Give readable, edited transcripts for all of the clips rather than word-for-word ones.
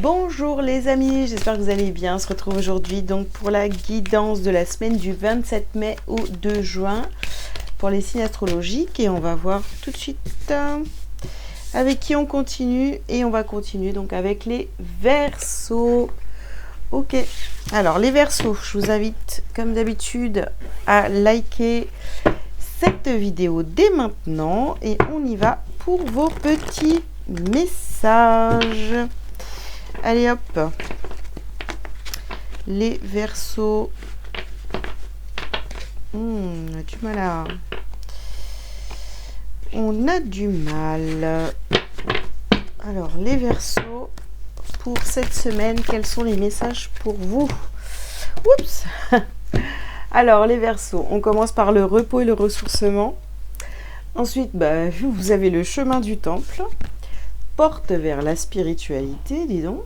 Bonjour les amis, j'espère que vous allez bien. On se retrouve aujourd'hui donc pour la guidance de la semaine du 27 mai au 2 juin pour les signes astrologiques et on va voir tout de suite avec qui on continue et on va continuer donc avec les Verseaux. Ok, alors les Verseaux, je vous invite comme d'habitude à liker cette vidéo dès maintenant et on y va pour vos petits messages. Allez hop, les Verseaux. On a du mal à... On a du mal. Alors, les Verseaux, pour cette semaine, quels sont les messages pour vous? Oups. Alors, les Verseaux, on commence par le repos et le ressourcement. Ensuite, vous avez le chemin du temple. Porte vers la spiritualité, dis donc.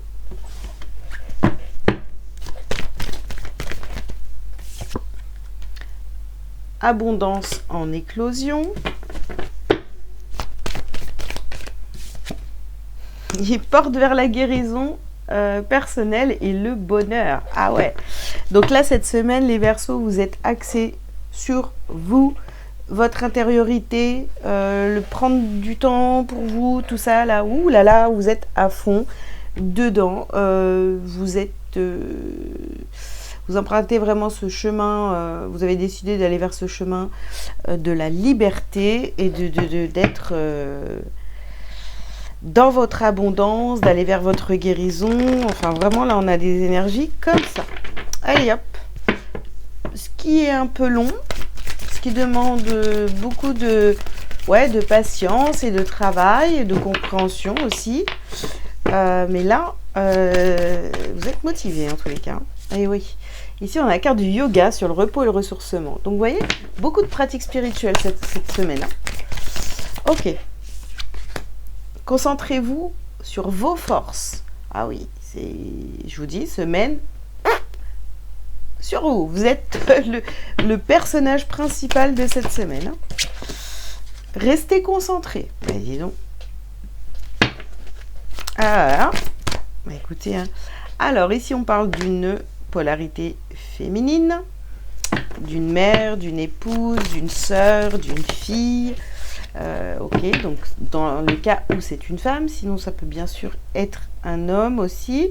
Abondance en éclosion. Il porte vers la guérison personnelle et le bonheur. Ah ouais. Donc là, cette semaine, les Verseaux, vous êtes axés sur vous, votre intériorité, le prendre du temps pour vous, tout ça, là, ouh là là, vous êtes à fond dedans. Vous empruntez vraiment ce chemin, vous avez décidé d'aller vers ce chemin de la liberté et d'être dans votre abondance, d'aller vers votre guérison. Enfin, vraiment, là, on a des énergies comme ça. Allez, hop. Ce qui est un peu long, ce qui demande beaucoup de patience et de travail et de compréhension aussi. Mais là, vous êtes motivés en tous les cas. Et oui. Ici, on a la carte du yoga sur le repos et le ressourcement. Donc, vous voyez, beaucoup de pratiques spirituelles cette semaine. Ok. Concentrez-vous sur vos forces. Ah oui, je vous dis, semaine sur vous. Vous êtes le personnage principal de cette semaine. Restez concentrés. Dis donc. Ah, écoutez, alors ici, on parle d'une polarité féminine, d'une mère, d'une épouse, d'une sœur, d'une fille. Ok, donc dans le cas où c'est une femme, sinon ça peut bien sûr être un homme aussi.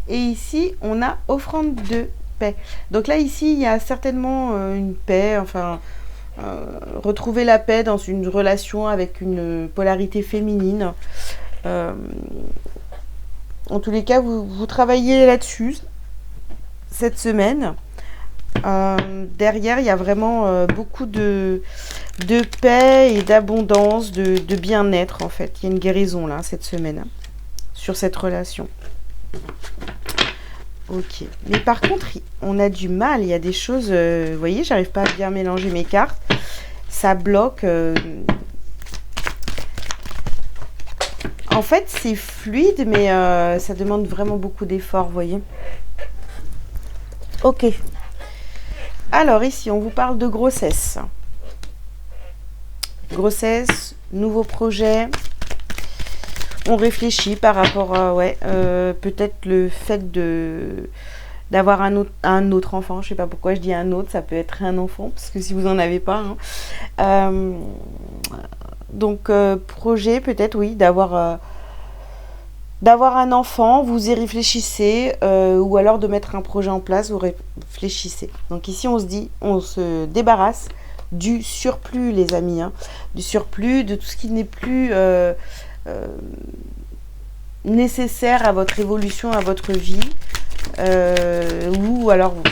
Et ici, on a offrande de paix. Donc là, ici, il y a certainement une paix, enfin, retrouver la paix dans une relation avec une polarité féminine. En tous les cas, vous travaillez là-dessus cette semaine. Derrière, il y a vraiment beaucoup de paix et d'abondance, de bien-être en fait. Il y a une guérison là cette semaine sur cette relation. Ok. Mais par contre, on a du mal. Il y a des choses, vous voyez, j'arrive pas à bien mélanger mes cartes. Ça bloque. En fait, c'est fluide, mais ça demande vraiment beaucoup d'efforts, vous voyez. Ok. Alors ici, on vous parle de grossesse. Grossesse, nouveau projet. On réfléchit par rapport à peut-être le fait d'avoir un autre enfant. Je ne sais pas pourquoi je dis un autre, ça peut être un enfant, parce que si vous n'en avez pas. Donc, projet peut-être, oui, d'avoir un enfant, vous y réfléchissez, ou alors de mettre un projet en place, vous réfléchissez. Donc ici, on se débarrasse du surplus, les amis, du surplus, de tout ce qui n'est plus nécessaire à votre évolution, à votre vie, ou alors, vous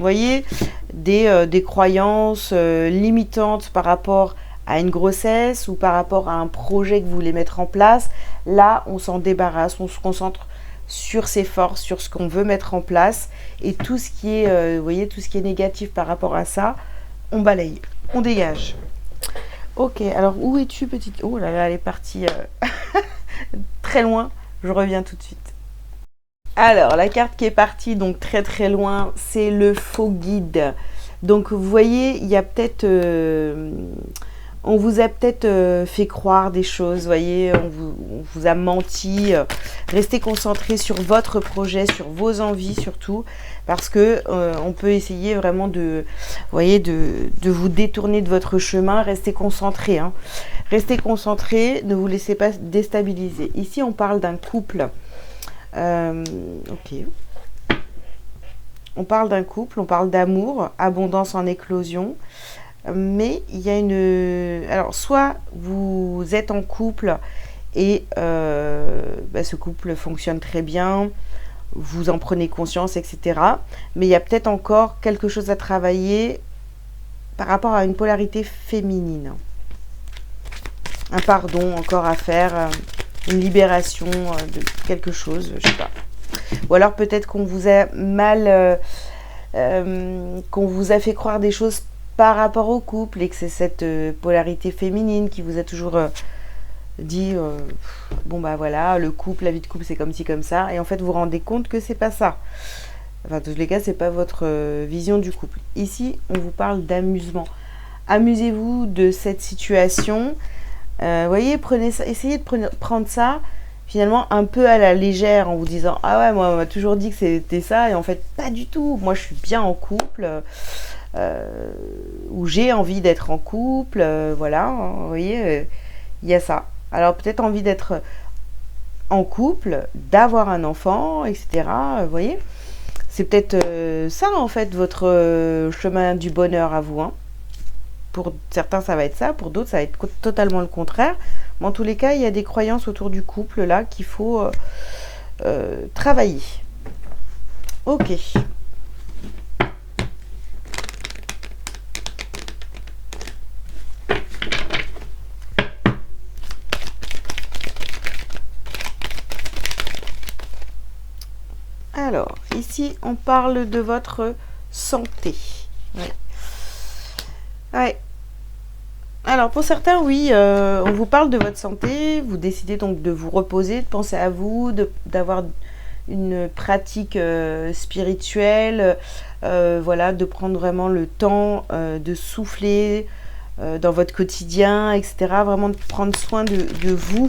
voyez, des croyances limitantes par rapport à une grossesse ou par rapport à un projet que vous voulez mettre en place. Là, on s'en débarrasse, on se concentre sur ses forces, sur ce qu'on veut mettre en place, et tout ce qui est, vous voyez, tout ce qui est négatif par rapport à ça, on balaye, on dégage. Ok, alors où es-tu, petite? Oh là là, elle est partie très loin, je reviens tout de suite. Alors, la carte qui est partie donc très très loin, c'est le faux guide. Donc, vous voyez, il y a peut-être On vous a peut-être fait croire des choses, voyez, on vous a menti. Restez concentrés sur votre projet, sur vos envies surtout, parce que on peut essayer vraiment de, voyez, de vous détourner de votre chemin. Restez concentrés, hein. Restez concentrés, ne vous laissez pas déstabiliser. Ici, on parle d'un couple. Ok. On parle d'un couple, on parle d'amour, abondance en éclosion. Mais il y a une... Alors, soit vous êtes en couple et ce couple fonctionne très bien, vous en prenez conscience, etc. Mais il y a peut-être encore quelque chose à travailler par rapport à une polarité féminine. Un pardon encore à faire, une libération de quelque chose, je sais pas. Ou alors peut-être qu'on vous a mal... qu'on vous a fait croire des choses par rapport au couple et que c'est cette polarité féminine qui vous a toujours dit bon bah voilà, le couple, la vie de couple c'est comme ci comme ça, et en fait vous vous rendez compte que c'est pas ça. Enfin, dans tous les cas, c'est pas votre vision du couple. Ici, on vous parle d'amusement. Amusez-vous de cette situation. Voyez, prenez ça, essayez de prendre ça finalement un peu à la légère en vous disant ah ouais, moi on m'a toujours dit que c'était ça et en fait pas du tout. Moi je suis bien en couple. Où j'ai envie d'être en couple, voilà, hein, vous voyez, il y a ça. Alors peut-être envie d'être en couple, d'avoir un enfant, etc. Vous voyez, c'est peut-être ça en fait votre chemin du bonheur à vous. Hein. Pour certains ça va être ça, pour d'autres ça va être totalement le contraire. Mais en tous les cas, il y a des croyances autour du couple là qu'il faut travailler. Ok. Alors, ici, on parle de votre santé. Ouais. Ouais. Alors, pour certains, oui, on vous parle de votre santé. Vous décidez donc de vous reposer, de penser à vous, d'avoir une pratique spirituelle, voilà, de prendre vraiment le temps de souffler dans votre quotidien, etc. Vraiment de prendre soin de vous.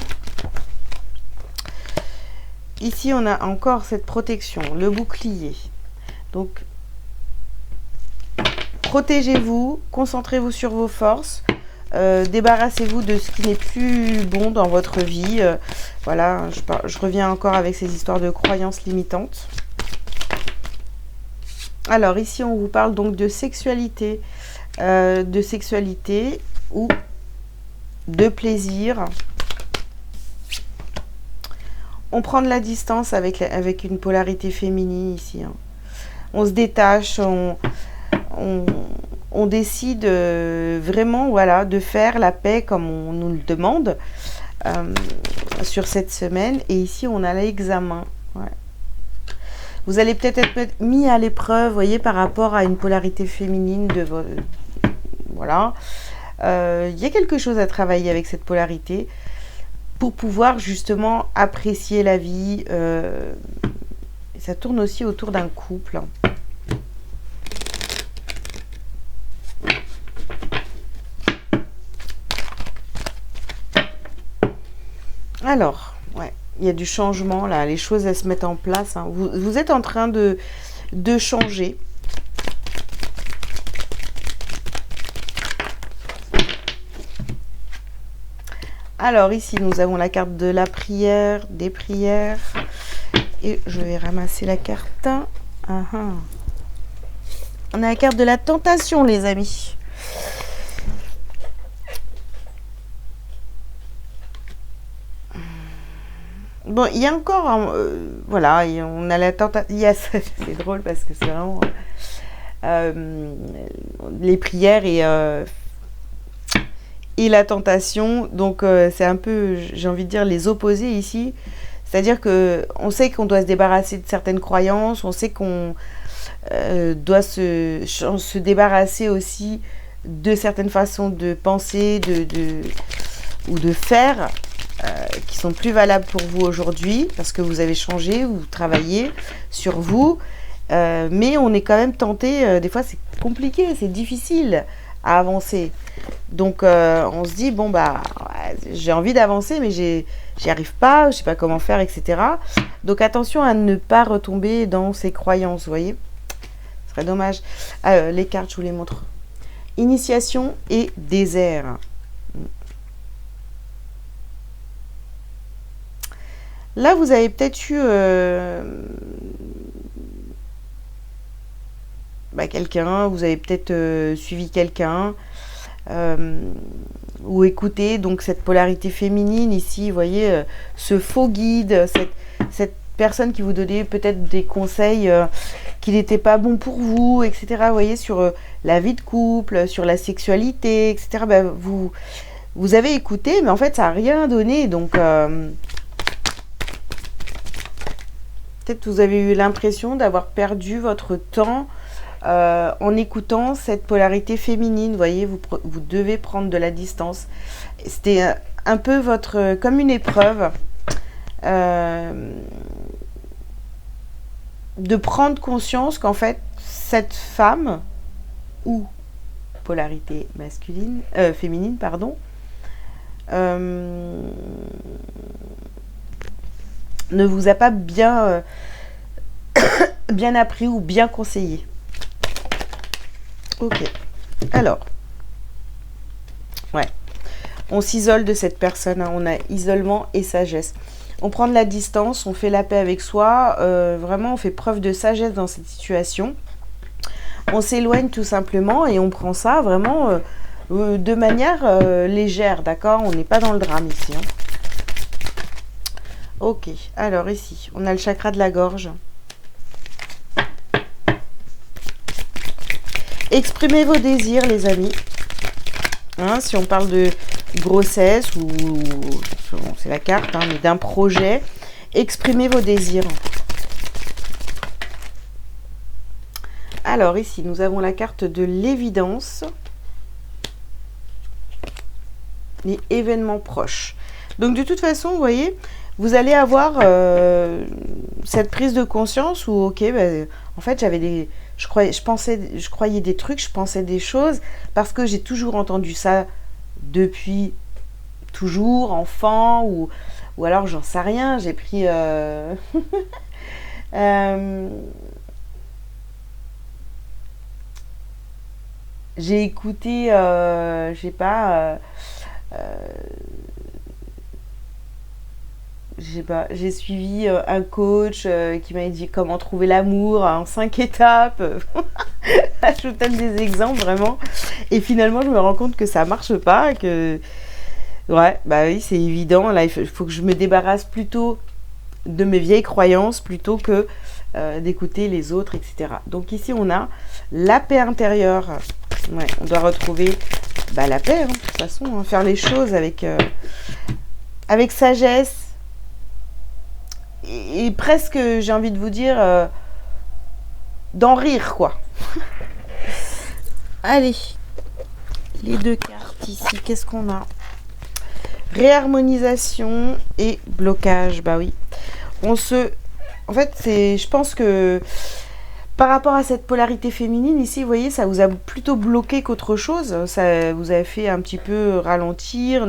Ici, on a encore cette protection, le bouclier. Donc, protégez-vous, concentrez-vous sur vos forces, débarrassez-vous de ce qui n'est plus bon dans votre vie. Voilà, je reviens encore avec ces histoires de croyances limitantes. Alors, ici, on vous parle donc de sexualité ou de plaisir. On prend de la distance avec une polarité féminine ici. Hein. On se détache, on décide vraiment voilà, de faire la paix comme on nous le demande sur cette semaine. Et ici, on a l'examen. Ouais. Vous allez peut-être être mis à l'épreuve, voyez, par rapport à une polarité féminine de votre... Voilà. Il y a quelque chose à travailler avec cette polarité pour pouvoir justement apprécier la vie. Ça tourne aussi autour d'un couple. Alors, ouais, il y a du changement là, les choses elles se mettent en place. Hein. Vous êtes en train de changer. Alors ici, nous avons la carte de la prière, des prières. Et je vais ramasser la carte. On a la carte de la tentation, les amis. Bon, il y a encore... voilà, on a la tentation... C'est drôle parce que c'est vraiment... les prières et la tentation, donc c'est un peu, j'ai envie de dire, les opposés ici. C'est-à-dire qu'on sait qu'on doit se débarrasser de certaines croyances, on sait qu'on doit se débarrasser aussi de certaines façons de penser ou de faire qui sont plus valables pour vous aujourd'hui, parce que vous avez changé, vous travaillez sur vous, mais on est quand même tenté, des fois c'est compliqué, c'est difficile à avancer. Donc on se dit, bon bah ouais, j'ai envie d'avancer, mais j'y arrive pas, je sais pas comment faire, etc. Donc attention à ne pas retomber dans ces croyances, vous voyez. Ce serait dommage. Les cartes, je vous les montre. Initiation et désert. Là, vous avez peut-être eu quelqu'un, vous avez peut-être suivi quelqu'un ou écouté donc cette polarité féminine ici, vous voyez, ce faux guide, cette personne qui vous donnait peut-être des conseils qui n'étaient pas bons pour vous, etc. Vous voyez, sur la vie de couple, sur la sexualité, etc. Vous avez écouté, mais en fait, ça n'a rien donné. Donc, peut-être vous avez eu l'impression d'avoir perdu votre temps en écoutant cette polarité féminine. Vous voyez, vous devez prendre de la distance. C'était un peu comme une épreuve. De prendre conscience qu'en fait, cette femme, ou polarité féminine, pardon, ne vous a pas bien appris ou bien conseillé. Ok. Alors, ouais. On s'isole de cette personne, hein. On a isolement et sagesse. On prend de la distance, on fait la paix avec soi, vraiment on fait preuve de sagesse dans cette situation. On s'éloigne tout simplement et on prend ça vraiment de manière légère, d'accord? On n'est pas dans le drame ici. Hein. Ok, alors ici, on a le chakra de la gorge. Exprimez vos désirs, les amis. Hein, si on parle de grossesse ou bon, c'est la carte, hein, mais d'un projet, exprimez vos désirs. Alors ici, nous avons la carte de l'évidence. Les événements proches. Donc de toute façon, vous voyez, vous allez avoir cette prise de conscience où, ok, en fait, je croyais des trucs, je pensais des choses, parce que j'ai toujours entendu ça depuis toujours, enfant, ou alors j'en sais rien, j'ai pris... j'ai écouté, je sais pas... j'ai suivi un coach qui m'avait dit comment trouver l'amour en 5 étapes. Je vous donne des exemples vraiment. Et finalement, je me rends compte que ça marche pas. Que ouais, bah oui, c'est évident. Là, il faut que je me débarrasse plutôt de mes vieilles croyances plutôt que d'écouter les autres, etc. Donc ici, on a la paix intérieure. Ouais, on doit retrouver la paix, hein, de toute façon. Hein, faire les choses avec sagesse. Et presque, j'ai envie de vous dire, d'en rire, quoi. Allez, les deux cartes ici, qu'est-ce qu'on a? Réharmonisation et blocage, bah oui. En fait, je pense que par rapport à cette polarité féminine, ici, vous voyez, ça vous a plutôt bloqué qu'autre chose. Ça vous a fait un petit peu ralentir,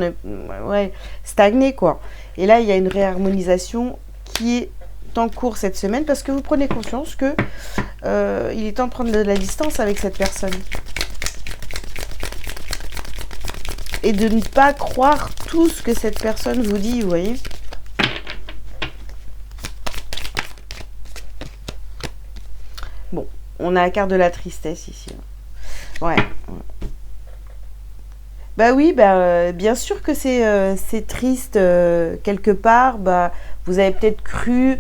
stagner, quoi. Et là, il y a une réharmonisation qui est en cours cette semaine parce que vous prenez conscience que il est temps de prendre de la distance avec cette personne et de ne pas croire tout ce que cette personne vous dit, vous voyez. Bon, on a la carte de la tristesse ici. Ouais. Bah oui, bien sûr que c'est triste quelque part. Vous avez peut-être cru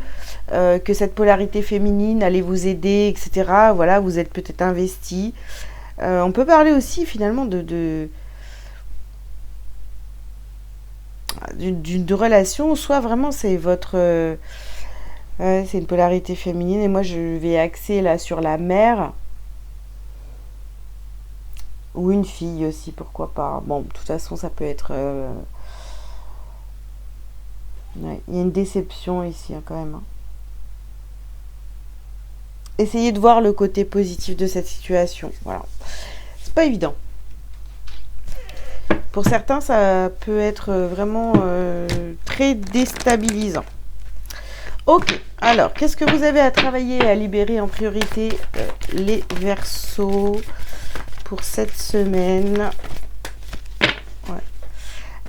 que cette polarité féminine allait vous aider, etc. Voilà, vous êtes peut-être investi. On peut parler aussi finalement d'une relation, soit vraiment c'est votre... c'est une polarité féminine et moi je vais axer là sur la mère. Ou une fille aussi, pourquoi pas. Bon, de toute façon, ça peut être... Ouais, il y a une déception ici, hein, quand même. Hein. Essayez de voir le côté positif de cette situation. Voilà. C'est pas évident. Pour certains, ça peut être vraiment très déstabilisant. Ok, alors, qu'est-ce que vous avez à travailler et à libérer en priorité les Verseaux pour cette semaine? Ouais.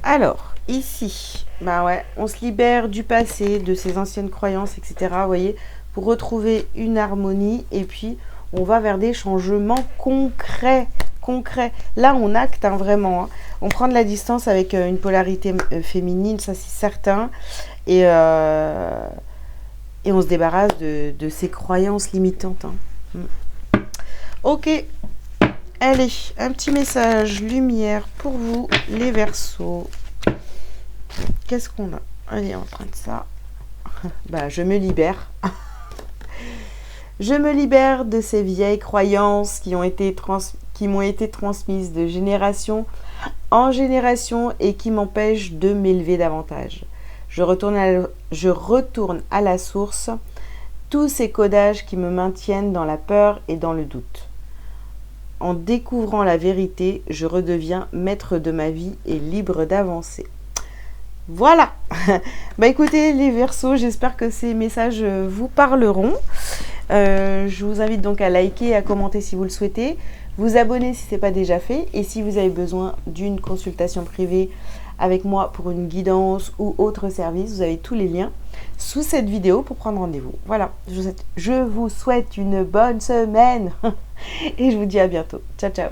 Alors, ici, bah ouais, on se libère du passé, de ses anciennes croyances, etc. Vous voyez, pour retrouver une harmonie et puis on va vers des changements concrets. Là, on acte vraiment. Hein. On prend de la distance avec une polarité féminine, ça c'est certain. Et on se débarrasse de ces croyances limitantes. Hein. Ok. Allez, un petit message lumière pour vous, les Verseaux. Qu'est-ce qu'on a? Allez, on va prendre ça. Bah, je me libère. Je me libère de ces vieilles croyances qui m'ont été transmises de génération en génération et qui m'empêchent de m'élever davantage. Je retourne à la source, tous ces codages qui me maintiennent dans la peur et dans le doute. En découvrant la vérité, je redeviens maître de ma vie et libre d'avancer. Voilà. Bah écoutez les Verseaux, j'espère que ces messages vous parleront. Je vous invite donc à liker et à commenter si vous le souhaitez, vous abonner si ce n'est pas déjà fait, et si vous avez besoin d'une consultation privée avec moi pour une guidance ou autre service, vous avez tous les liens sous cette vidéo pour prendre rendez-vous. Voilà, je vous souhaite une bonne semaine et je vous dis à bientôt. Ciao, ciao.